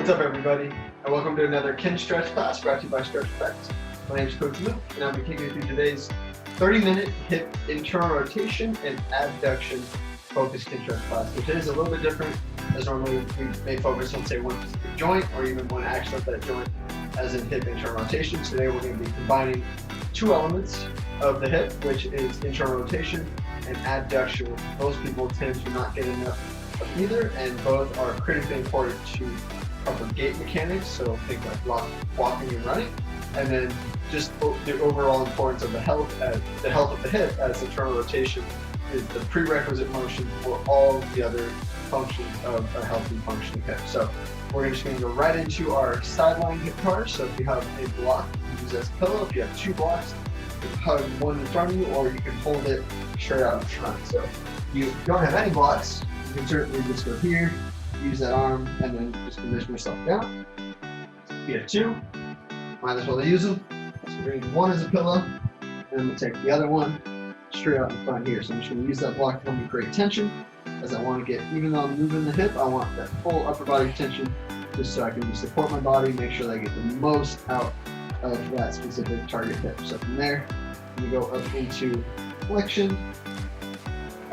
What's up, everybody, and welcome to another Kinstretch class brought to you by Stretch Effects. My name is Coach Luke, and I'll be taking you through today's 30-minute hip internal rotation and adduction focused Kinstretch class, which is a little bit different, as normally we may focus on, say, one specific joint or even one action of that joint, as in hip internal rotation. Today we're going to be combining two elements of the hip, which is internal rotation and adduction. Most people tend to not get enough of either, and both are critically important to proper gait mechanics, so things like walking and running, and then just the overall importance of the health of the hip, as internal rotation is the prerequisite motion for all the other functions of a healthy functioning hip. So we're just going to go right into our sideline hip cutter. So if you have a block, you can use as a pillow. If you have two blocks, you can hug one in front of you, or you can hold it straight out in front. So if you don't have any blocks, you can certainly just go here, use that arm, and then just position yourself down. If you have two, might as well use them. So we're going to use one as a pillow, and I'm going to take the other one straight out in front here. So I'm just going to use that block to help me create tension, as I want to get, even though I'm moving the hip, I want that full upper body tension, just so I can just support my body, make sure that I get the most out of that specific target hip. So from there, I'm going to go up into flexion,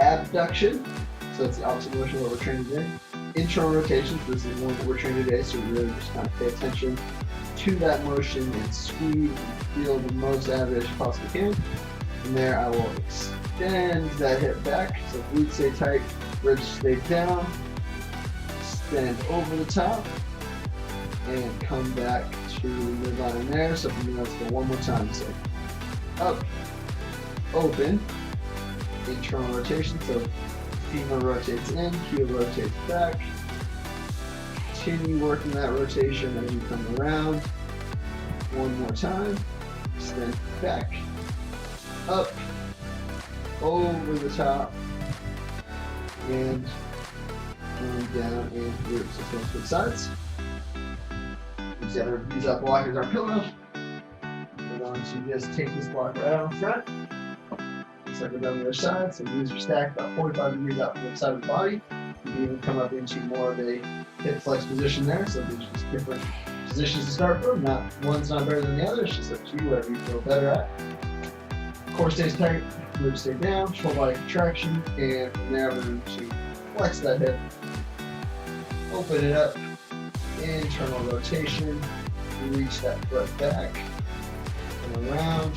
abduction. So that's the opposite motion of what we're training today. Internal rotation, so this is one that we're training today, so we really just kind of pay attention to that motion and squeeze and feel the most out of it as you possibly can. From there, I will extend that hip back, so glutes stay tight, ribs stay down, extend over the top, and come back to midline there. So from there, let's go one more time. So up, open, internal rotation, so femur rotates in, heel rotates back. Continue working that rotation as you come around. One more time. Extend back, up, over the top, and down and through. So let's go to the sides. Use that block as our pillow. We're going to just take this block right out in front. Like we're down the other side, so knees are stacked about 45 degrees out from the side of the body. You can even come up into more of a hip flex position there, so there's just different positions to start from. One's not better than the other, it's just up to you, whatever you feel better at. Core stays tight, ribs stay down, full body contraction, and from there we're going to flex that hip, open it up, internal rotation, reach that foot back, and around,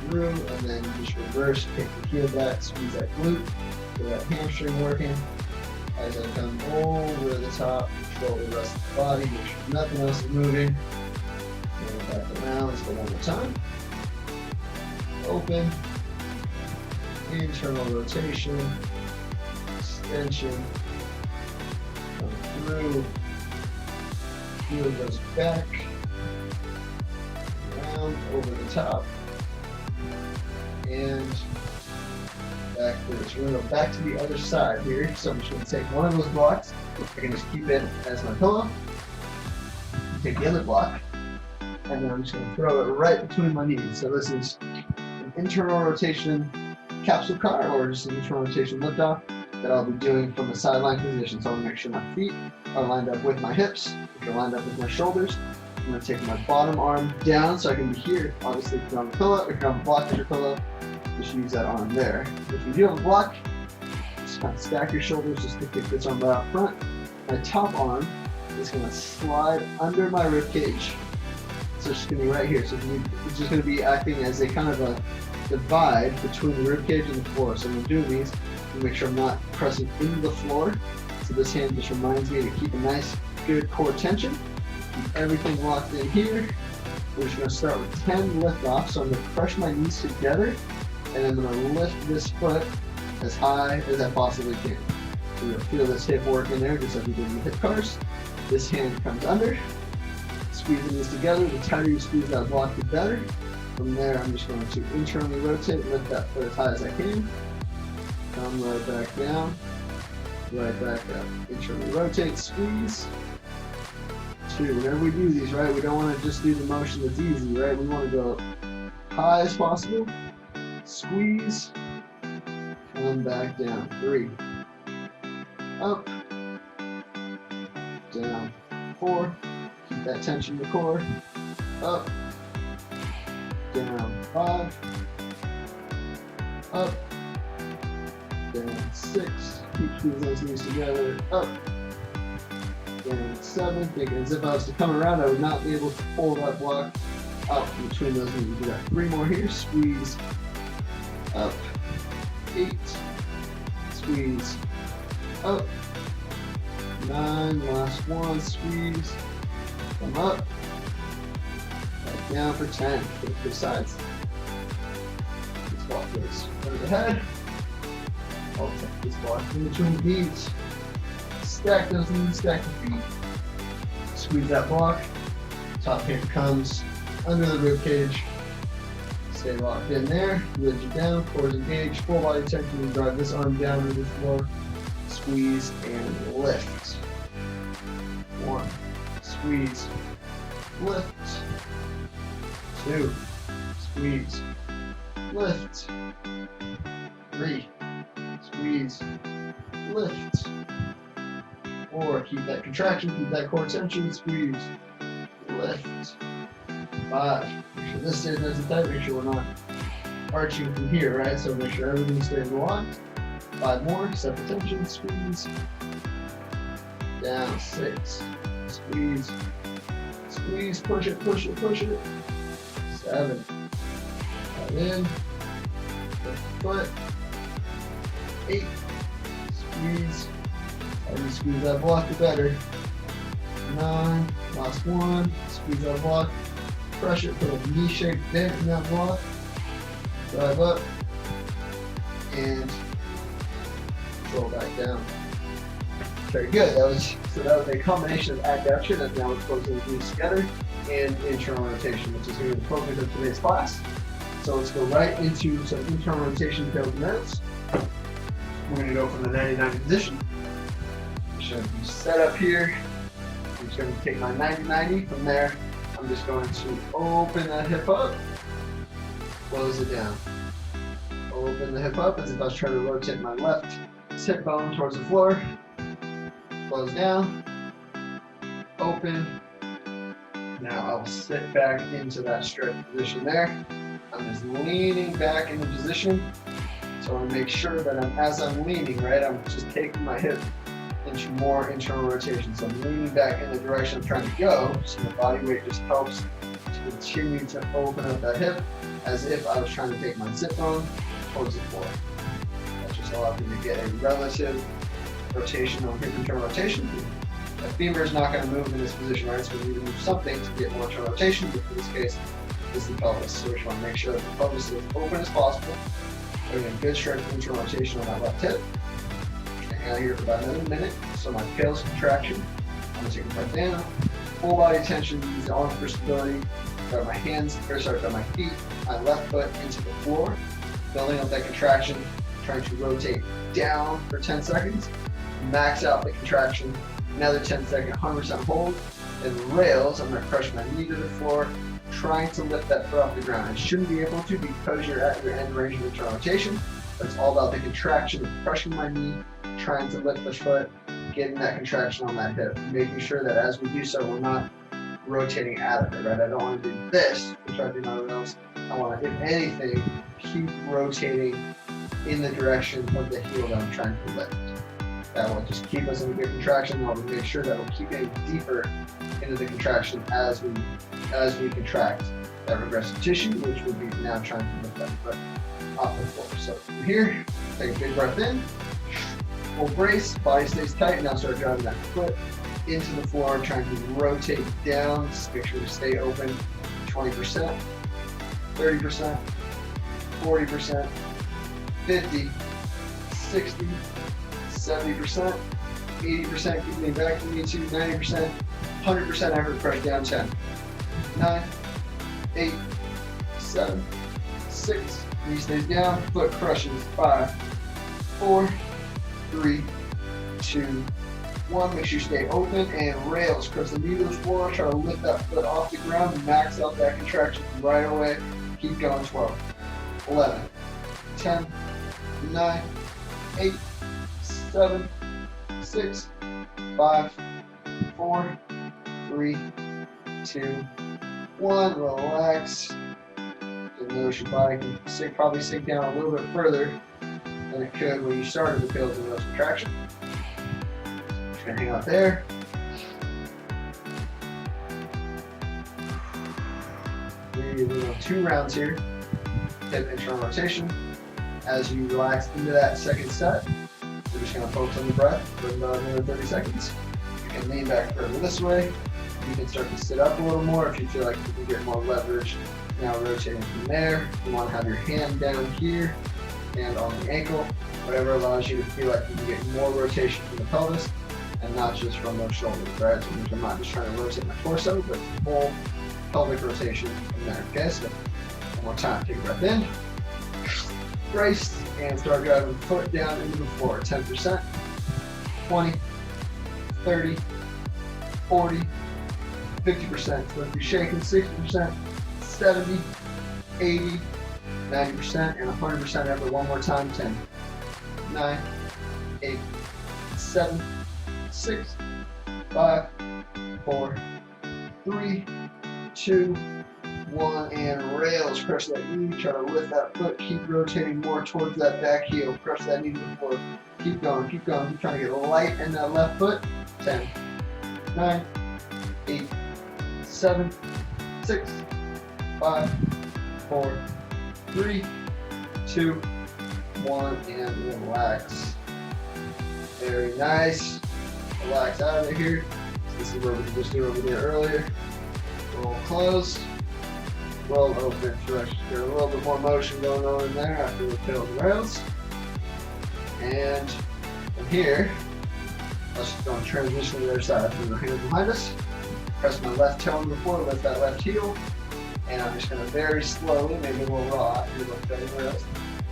through, and then just reverse, take the heel back, squeeze that glute, get that hamstring working. As I come over the top, control the rest of the body, make sure nothing else is moving. And back around, let's go one more time. Open, internal rotation, extension, come through, heel goes back, around, over the top, and back through. So we're going to go back to the other side here. So I'm just going to take one of those blocks. I can just keep it as my pillow. Take the other block, and then I'm just going to throw it right between my knees. So this is an internal rotation capsule car, or just an internal rotation lift off that I'll be doing from a sideline position. So I'm going to make sure my feet are lined up with my hips, which are lined up with my shoulders. I'm going to take my bottom arm down so I can be here. Obviously, if you're on the pillow, if you're on the block as your pillow, just use that arm there. If you do have a block, just kind of stack your shoulders just to kick this arm right out front. My top arm is going to slide under my rib cage. So it's just going to be right here. So it's just going to be acting as a kind of a divide between the rib cage and the floor. So when I'm doing these, I'm make sure I'm not pressing into the floor. So this hand just reminds me to keep a nice, good core tension. Keep everything locked in here. We're just going to start with 10 lift offs. So I'm going to crush my knees together, and I'm going to lift this foot as high as I possibly can. So you'll feel this hip work in there, just like we did in the hip cars. This hand comes under, squeezing these together. The tighter you squeeze that block, the better. From there, I'm just going to internally rotate, lift that foot as high as I can. Come right back down, right back up. Internally rotate, squeeze. Whenever we do these, right, we don't want to just do the motion that's easy, right? We want to go high as possible, squeeze, come back down. 3, up, down, 4. Keep that tension in the core. Up. Down 5. Up. Down 6. Keep squeezing those knees together. Up. Down 7. Thinking as if I was to come around, I would not be able to pull that block out between those knees. We got 3 more here. Squeeze. Up. 8. Squeeze. Up. 9. Last one. Squeeze. Come up. Back down for 10. Take the sides. This block goes over the head. I'll take this block in between the knees. Stack those knees, stack the feet. Squeeze that block. Top hip comes under the rib cage. Stay locked in there. Lift it down, core engaged, full body tension, and drive this arm down to the floor. Squeeze and lift. 1. Squeeze. Lift. 2. Squeeze. Lift. 3. Squeeze. Lift. 4. Keep that contraction, keep that core tension, squeeze. Lift. 5. Make sure this stays nice and tight, make sure we're not arching from here, right? So make sure everything stays locked. 5 more, separate tension, squeeze. Down 6. Squeeze. Squeeze, push it, push it, push it. 7. Out in. Foot. 8. Squeeze. As you squeeze that block, the better. 9. Last one. Squeeze that block. Crush it. Put a knee-shaped dent in that block. Drive up. And control back down. Very good. That was a combination of adduction, and now we're closing the knees together, and internal rotation, which is going to be the focus of today's class. So let's go right into some internal rotation fundamentals. We're going to go from the 90-90 position. I'm just going to be set up here. I'm just going to take my 90-90. From there, I'm just going to open that hip up, close it down. Open the hip up as if I was trying to rotate my left hip bone towards the floor. Close down, open. Now I will sit back into that stretch position there. I'm just leaning back into position. So I want to make sure that as I'm leaning, right, I'm just taking my hip into more internal rotation. So I'm leaning back in the direction I'm trying to go. So the body weight just helps to continue to open up that hip as if I was trying to take my sit bone towards the floor. That just allows me to get a relative rotation on hip internal rotation. The femur is not going to move in this position, right? So we need to move something to get more internal rotation, but in this case, is the pelvis. So we just want to make sure that the pelvis is as open as possible. Getting a good stretch of internal rotation on that left hip. Hang out here for about another minute. So my tail's contraction. I'm going to take it right down. Full body tension, use the arms for stability. Drive my feet, my left foot into the floor. Building up that contraction, trying to rotate down for 10 seconds. Max out the contraction, another 10-second 100% hold, and rails. I'm going to crush my knee to the floor, trying to lift that foot off the ground. I shouldn't be able to because you're at your end range of internal rotation, but it's all about the contraction of crushing my knee, trying to lift the foot, getting that contraction on that hip, making sure that as we do so, we're not rotating out of it, right? I don't want to do this, which I do not else. I want to, if anything, keep rotating in the direction of the heel that I'm trying to lift. That will just keep us in a good contraction, and I'll make sure that we'll keep getting deeper into the contraction as we contract that regressive tissue, which would be now trying to lift that foot off the floor. So from here, take a big breath in, full brace, body stays tight. Now start driving that foot into the floor, trying to rotate down. Just make sure to stay open. 20%, 30%, 40%, 50, 60, 70%, 80%, keep me back to me to 90%, 100% effort, press down 10, 9, 8, 7, 6, knee stays down, foot crushes, 5, 4, 3, 2, 1. Make sure you stay open and rails. Cross the knee to the floor, try to lift that foot off the ground and max out that contraction right away. Keep going. 12, 11, 10, 9, 8, 7, 6, 5, 4, 3, 2, 1. Relax. And notice your body can probably sink down a little bit further than it could when you started the pills and those contraction. Just gonna hang out there. We're doing 2 rounds here. Hip internal rotation. As you relax into that second set, we're just gonna focus on the breath for about another 30 seconds. You can lean back further this way. You can start to sit up a little more if you feel like you can get more leverage. Now rotating from there. You want to have your hand down here and on the ankle, whatever allows you to feel like you can get more rotation from the pelvis and not just from those shoulders, right? So I'm not just trying to rotate my torso, but full pelvic rotation from there. Okay, so one more time. Take a breath in, brace, and start driving the foot down into the floor. 10%, 20, 30, 40, 50%. So if you're shaking 60%, 70, 80, 90%, and 100% effort. One more time. 10, 9, 8, 7, 6, 5, 4, 3, 2, 1, and rails. Crush that knee. Try to lift that foot. Keep rotating more towards that back heel. Crush that knee to the floor. Keep going. Keep going. Keep trying to get light in that left foot. 10, 9, 8, 7, 6, 5, 4, 3, 2, 1, and relax. Very nice. Relax out of here. So this is what we just did over there earlier. Roll closed. Roll open. So let's get a little bit more motion going on in there after we fill the rails. And from here, let's just go and transition to the other side. Put our hands behind us. Press my left toe on the floor, lift that left heel. And I'm just going to very slowly, maybe a little raw after you lift the rails,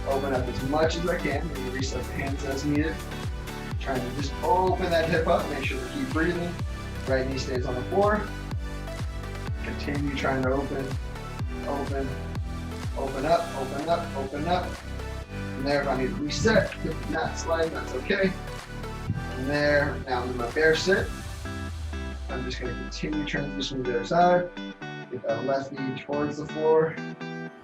open up as much as I can. Maybe reset the hands as needed. Trying to just open that hip up, make sure we keep breathing. Right knee stays on the floor. Continue trying to open, open, open up, open up, open up. From there, if I need to reset, not slide, that's okay. From there, now I'm in my bear sit. I'm just going to continue transitioning to the other side. Get that left knee towards the floor.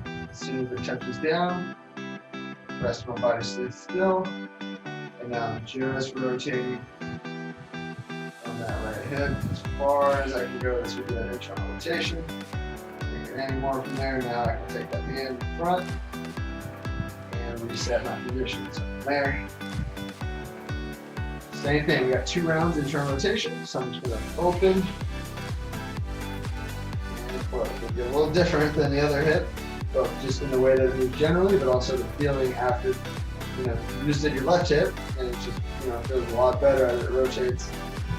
As soon as it touches down, the rest of my body stays still. And now I'm just rotating on that right hip as far as I can go. This would be an internal rotation. Take it any more from there. Now I can take that hand in front and reset my position. So from there, same thing. We got 2 rounds internal rotation. So I'm just going to open. It'll be a little different than the other hip, but just in the way that it moves generally, but also the feeling after, you just did your left hip, and it just, feels a lot better as it rotates.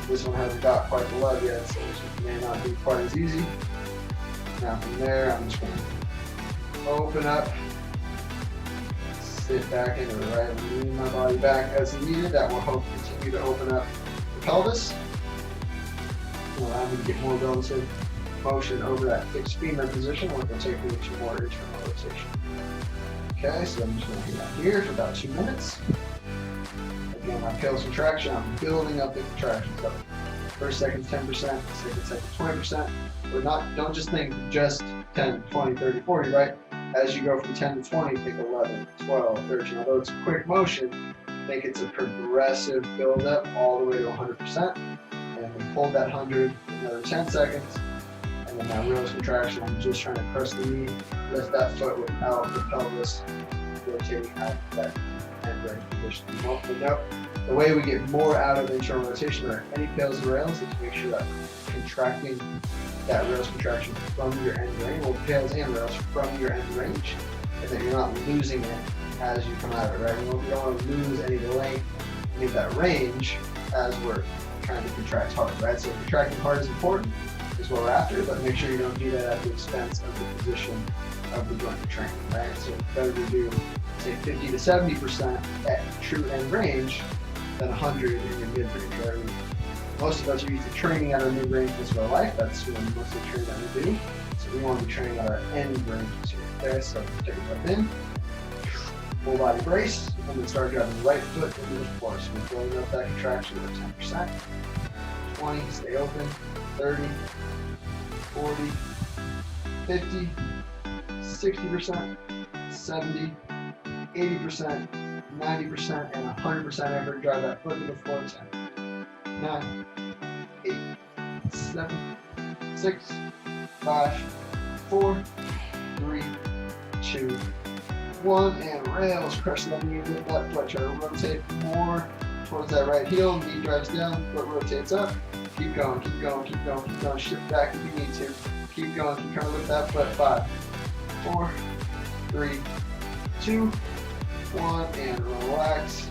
This one hasn't got quite the love yet, so it just may not be quite as easy. Now from there, I'm just going to open up, sit back into the right, and lean my body back as needed. That will help continue to open up the pelvis, allow me to get more relative motion over that fixed femur position, which will take me to more internal rotation. Okay, so I'm just going to hang out here for about 2 minutes. Again, my pelvis contraction, I'm building up the contraction. So first second 10%, second 20%. Don't just think just 10, 20, 30, 40, right? As you go from 10 to 20, think 11, 12, 13. Although it's a quick motion, think it's a progressive build up all the way to 100%. And we hold that 100 for another 10 seconds. And then that rails contraction, I'm just trying to press the knee, lift that foot without the pelvis rotating out of that end range position. The way we get more out of internal rotation or any fails and rails is to make sure that we're contracting that rails contraction from your end range, well, fails and rails from your end range, and that you're not losing it as you come out of it, right? We don't want to lose any of the length, any of that range as we're trying to contract hard, right? So contracting hard is important, is what we're after, but make sure you don't do that at the expense of the position of the joint training, right? So it's better to do, say, 50 to 70% at true end range than 100 in your mid-range, right? Most of us are used to training at our mid-range most of our life. That's most of the training that we do. So we want to be training at our end ranges here. Okay, so take a breath in, full body brace, and then start driving the right foot into the floor. So we're building up that contraction at 10%. 20, stay open. 30, 40, 50, 60%, 70, 80%, 90%, and 100% effort. Drive that foot to the floor. 10, 9, 8, 7, 6, 5, 4, 3, 2, 1, and rails. Crush that knee with that foot. Try to rotate more towards that right heel. Knee drives down, foot rotates up. Keep going, keep going, keep going, keep going. Shift back if you need to. Keep going, keep trying to lift that foot. 5, 4, 3, 2, 1, and relax.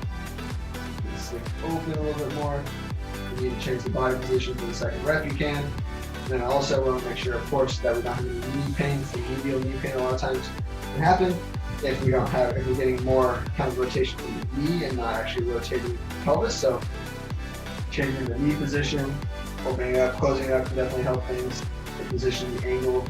Stick open a little bit more. You need to change the body position for the second rep you can. And then also want to make sure, of course, that we don't have any knee pain. So medial knee pain a lot of times can happen if we're getting more kind of rotation from the knee and not actually rotating the pelvis. So changing the knee position, opening up, closing up can definitely help things. The position, the angle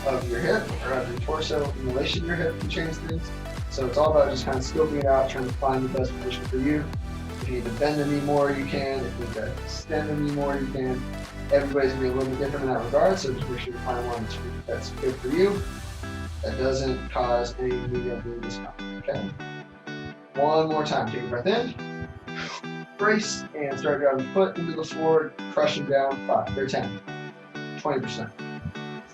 of your hip or of your torso in relation to your hip can change things. So it's all about just kind of scoping it out, trying to find the best position for you. If you need to bend the knee more, you can. If you need to extend the knee more, you can. Everybody's going to be a little bit different in that regard, so just make sure you find one that's good for you, that doesn't cause any medial knee discomfort. Okay? One more time. Take a breath in. Brace and start driving foot into the floor, crushing down 5 or 10, 20%,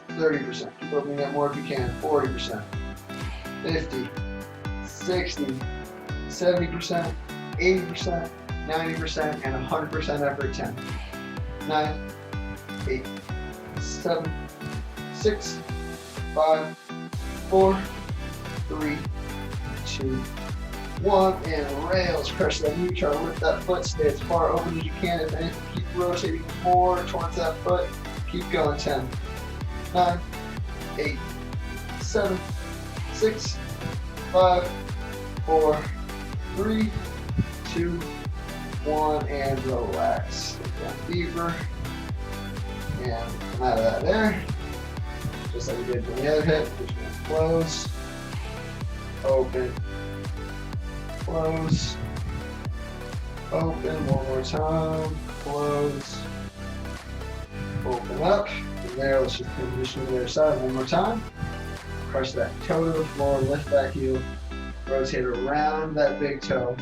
30%. Keep opening up more if you can. 40%, 50, 60, 70%, 80%, 90%, and 100% effort. 10, 9, 8, 7, 6, 5, 4, 3, 2, 1, and rails. Crush that knee, try to lift that foot, stay as far open as you can. If anything, keep rotating more towards that foot. Keep going. 10, 9, 8, 7, 6, 5, 4, 3, 2, 1, and relax. Down deeper. And come out of that there. Just like we did from the other hip. Just going to close, open, close, open. One more time. Close, open up. From there, let's just position the other side one more time. Crush that toe to the floor, lift that heel, rotate around that big toe.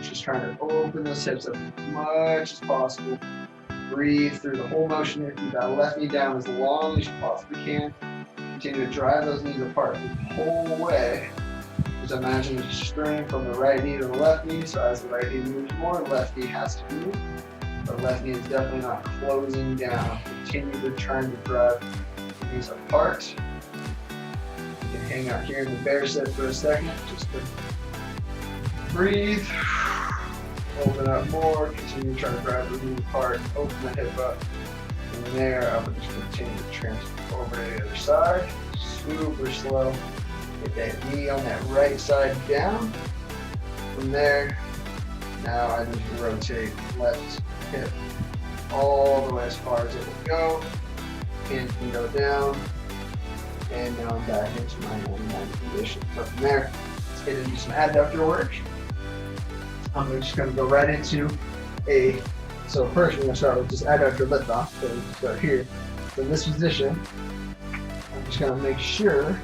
Just trying to open those hips up as much as possible. Breathe through the whole motion here. Keep that left knee down as long as you possibly can. Continue to drive those knees apart the whole way. Just imagine the string from the right knee to the left knee. So as the right knee moves more, the left knee has to move. The left knee is definitely not closing down. Continue to try to drive the knees apart. You can hang out here in the bear sit for a second, just to breathe. Open up more, continue to try to drive the knee apart, open the hip up. From there, I would just continue to transfer over to the other side. Super slow. Get that knee on that right side down. From there, now I just rotate left hip all the way as far as it will go. Hand can go down. And now I'm back into my 99 position. So from there, let's get into some adductor work. I'm just going to go right into so first we're going to start with just adductor lift off. So we start here. So in this position, I'm just going to make sure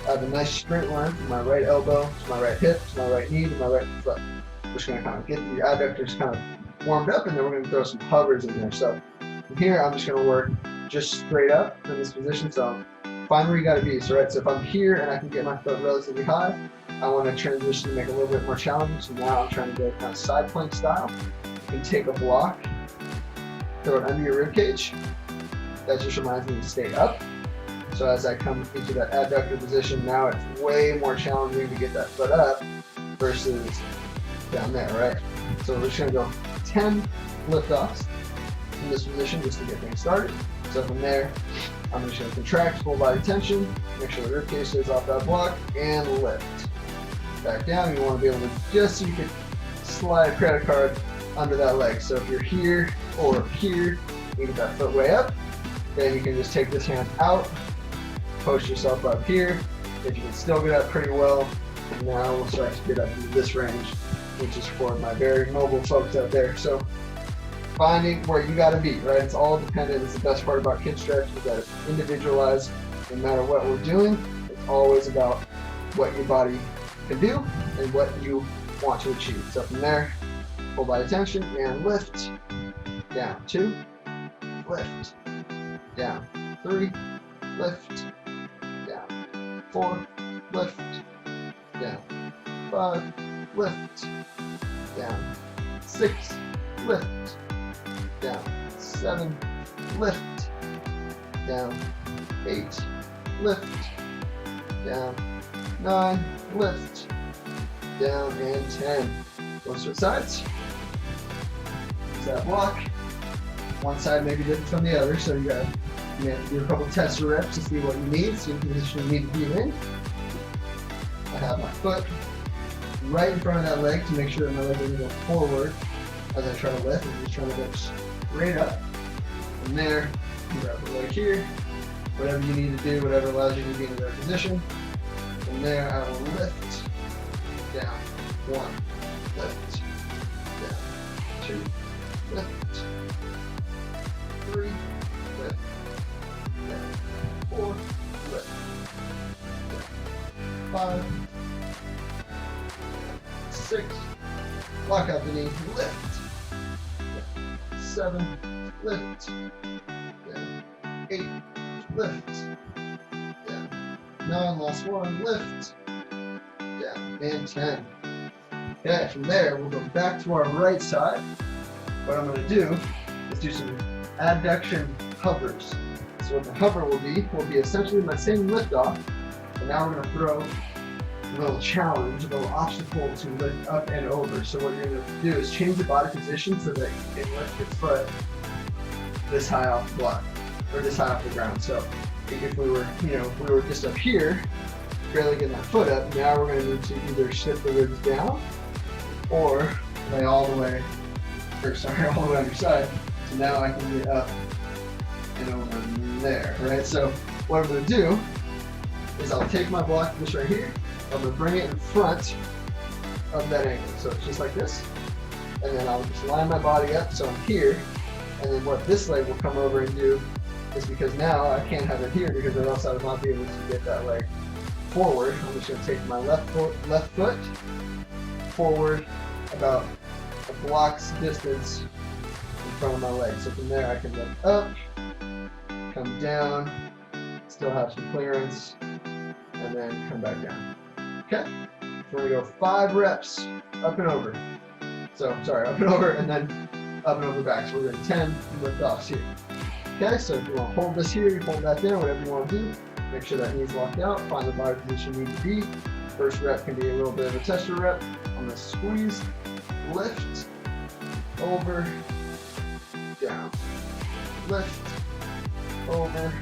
I have a nice straight line from my right elbow to my right hip to my right knee to my right foot. We're just going to kind of get the adductors kind of warmed up, and then we're going to throw some hovers in there. So from here, I'm just going to work just straight up in this position. So find where you got to be. So if I'm here and I can get my foot relatively high, I want to transition to make it a little bit more challenging. So now I'm trying to go kind of side plank style. You can take a block, throw it under your rib cage. That just reminds me to stay up. So as I come into that adductor position, now it's way more challenging to get that foot up versus down there, right? So we're just going to go 10 lift-offs in this position just to get things started. So from there, I'm just going to contract full body tension, make sure the rib cage stays off that block, and lift. Back down, you want to be able to just so you can slide a credit card under that leg. So if you're here or here, you get that foot way up, then you can just take this hand out, post yourself up here. If you can still get up pretty well, and now we'll start to get up into this range, which is for my very mobile folks out there. So finding where you got to be, right? It's all dependent. It's the best part about Kinstretch is that it's individualized. No matter what we're doing, it's always about what your body can do and what you want to achieve. So from there, full body tension and lift, down, 2, lift, down, 3, lift, down, 4, lift, down, 5, lift, down, 6, lift, down, 7, lift, down, 8, lift, down, 9, lift, down, and 10. Go switch sides. Use that block. One side may be different from the other, so you have to do a couple test reps to see what you need, see what position you need to be in. I have my foot right in front of that leg to make sure that my leg doesn't go forward as I try to lift. I'm just trying to go straight up. From there, you grab the leg here, whatever you need to do, whatever allows you to be in the right position. From there, I will lift, down, 1, lift, down, 2, lift, 3, lift, down, 4, lift, down, 5, 6, lock out the knee, lift, down, 7, lift, down, 8, lift, down, 9, last one, lift, down, and 10. Okay, from there, we'll go back to our right side. What I'm going to do is do some adduction hovers. So what the hover will be essentially my same lift off, but now we're going to throw a little challenge, a little obstacle to lift up and over. So what you're going to do is change the body position so that you can lift your foot this high off the block, or this high off the ground. So if we were, if we were just up here, barely getting that foot up, now we're going to need to either shift the ribs down or lay all the way on your side. So now I can get up and over there, right? So what I'm going to do is I'll take my block, this right here, I'm going to bring it in front of that angle. So it's just like this. And then I'll just line my body up so I'm here. And then what this leg will come over and do is, because now I can't have it here because or else I would not be able to get that leg forward. I'm just going to take my left foot forward about a block's distance in front of my leg. So from there I can lift up, come down, still have some clearance, and then come back down. Okay? So we're going to go 5 reps up and over. So, sorry, up and over, and then up and over back. So we're doing 10 lift offs here. Okay, so if you want to hold this here, you hold that there, whatever you want to do. Make sure that knee's locked out, find the body position you need to be. First rep can be a little bit of a tester rep. I'm going to squeeze, lift, over, down, lift, over,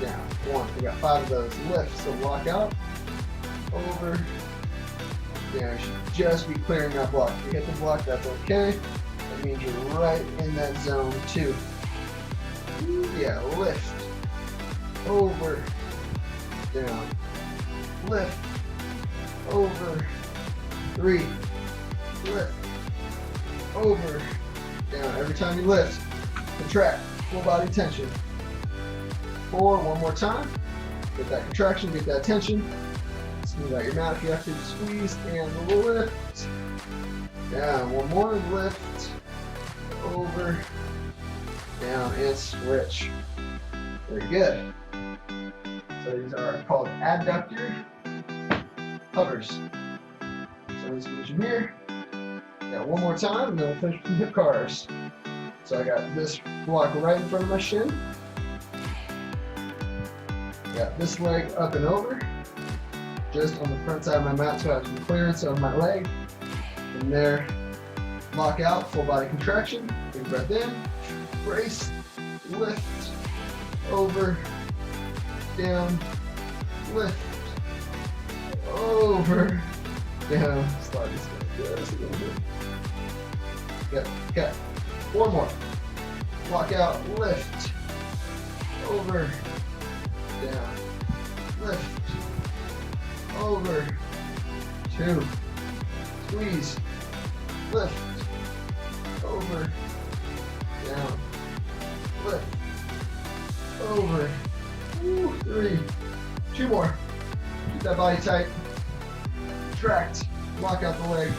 down. 1, we got 5 of those. Lift, so lock out, over, down. You should just be clearing that block. If you hit the block, that's okay. That means you're right in that zone 2. Yeah, lift, over, down, lift, over, 3, lift, over, down. Every time you lift, contract, full body tension. 4, one more time. Get that contraction, get that tension. Smooth out your mat if you have to. Squeeze and lift. Down. One more, lift, over, down, and switch. Very good. So these are called adductor hovers. So let's finish them here. Got one more time, and then we'll finish with some hip cars. So I got this block right in front of my shin. Got this leg up and over, just on the front side of my mat, so I have some clearance of my leg. From there, lock out, full body contraction. Big breath in, brace, lift, over, down, lift, over, down. Slide this down just a little bit. Good. Okay. One more. Lock out, lift, over, down, lift, over, 2, squeeze, lift, over, down, lift, over, 3, 2 more, keep that body tight, contract, lock out the leg,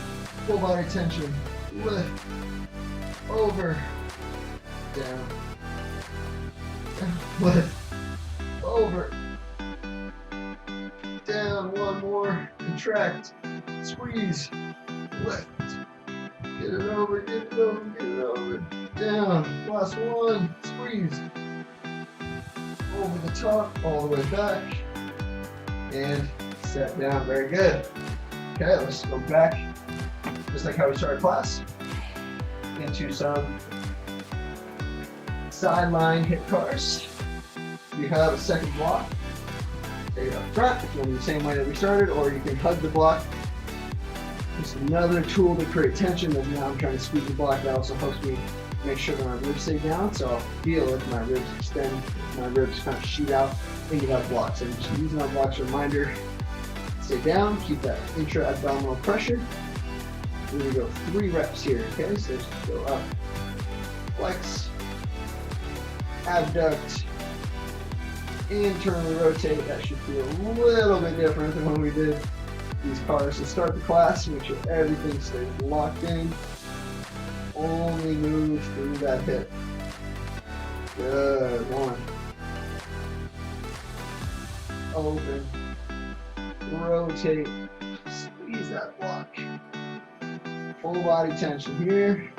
full body tension, lift, over, down, lift, over, down, one more, contract, squeeze, lift, get it over, get it over, get it over, down, last one, squeeze, over the top, all the way back, and set down, very good. Okay, let's go back, just like how we started class, into some sideline hip cutters. You have a second block, take it up front if you want to do the same way that we started, or you can hug the block. Just another tool to create tension, as now I'm trying to squeeze the block. That also helps me make sure that my ribs stay down, so I'll feel if my ribs extend, my ribs kind of shoot out into that block. So I'm just using that block as a reminder. Stay down, keep that intra-abdominal pressure. We're going to go 3 reps here, okay? So just go up, flex, abduct, internally rotate. That should feel a little bit different than when we did these cars. So start the class, make sure everything stays locked in. Only move through that hip. Good, 1. Open, rotate, squeeze that block. Full body tension here.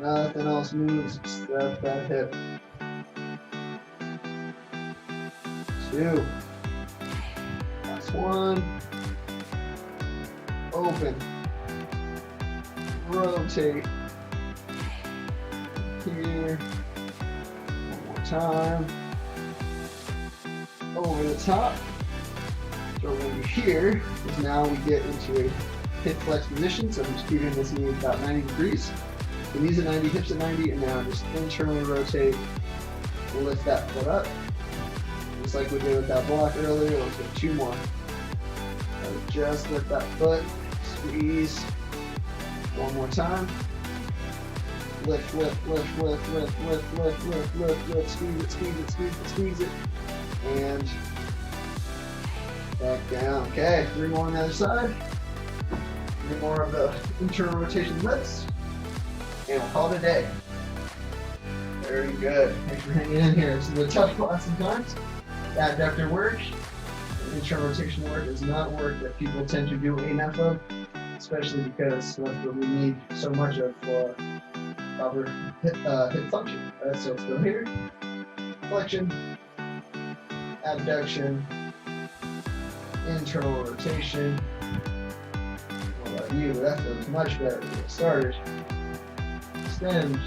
Nothing else moves except that hip. 2. Last 1. Open. Rotate. Here. One more time. Over the top. So what we here is now we get into a hip flex position. So I'm just keeping this knee about 90 degrees. The knees at 90, hips at 90, and now just internally rotate. Lift that foot up. Just like we did with that block earlier. Let's get 2 more. Just lift that foot. Squeeze. One more time. Lift, lift, lift, lift, lift, lift, lift, lift, lift, lift. Squeeze it, squeeze it, squeeze it, squeeze it. And back down. Okay, 3 more on the other side. 3 more of the internal rotation lifts. And we'll call it a day. Very good. Thanks for hanging in here. This is a tough class sometimes. Adductor work, internal rotation work is not work that people tend to do enough of, especially because that's what we need so much of for proper hip function. Alright, so let's go here. Flexion, abduction, internal rotation. What about you? That feels much better than it started. Extend,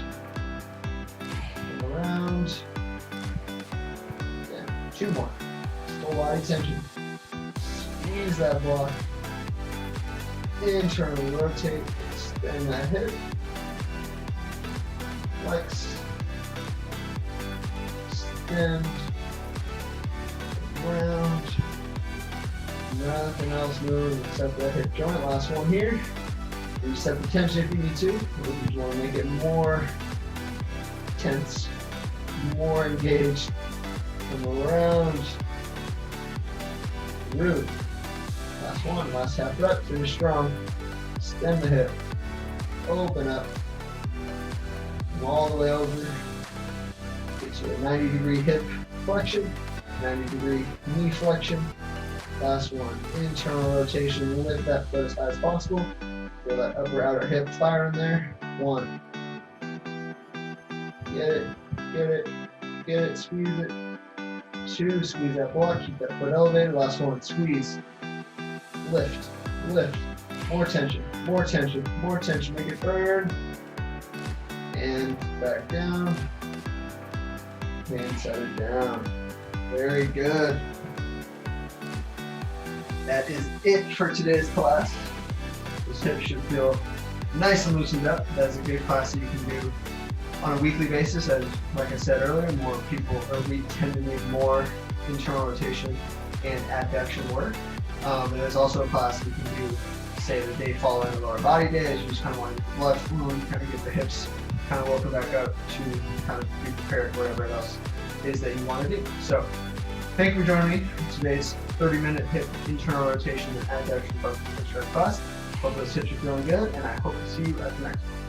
around, down. 2 more. Full body tension. Squeeze that block. Internally rotate. Extend that hip. Flex. Extend. Round. Nothing else moves except that hip joint. Last one here. Reset the tension if you need to. We just want to make it more tense, more engaged. Come around. Through. Last one, last half rep. Finish strong. Extend the hip. Open up. Come all the way over. Get you a 90-degree hip flexion, 90-degree knee flexion. Last one, internal rotation. Lift that foot as high as possible. Feel that upper outer hip fire in there. 1. Get it, get it, get it, squeeze it. 2, squeeze that block, keep that foot elevated. Last one, squeeze. Lift, lift. More tension, more tension, more tension. Make it burn. And back down. And set it down. Very good. That is it for today's class. Those hips should feel nice and loosened up. That's a good class that you can do on a weekly basis. As like I said earlier, more people we tend to need more internal rotation and adduction work. And there's also a class that you can do, say, the day following the lower body day, as you just kind of want to get the blood flowing, kind of get the hips kind of welcome back up to kind of be prepared for whatever else is that you want to do. So thank you for joining me for today's 30-minute hip internal rotation and adduction focused class. Hope those tips are feeling good, and I hope to see you at the next one.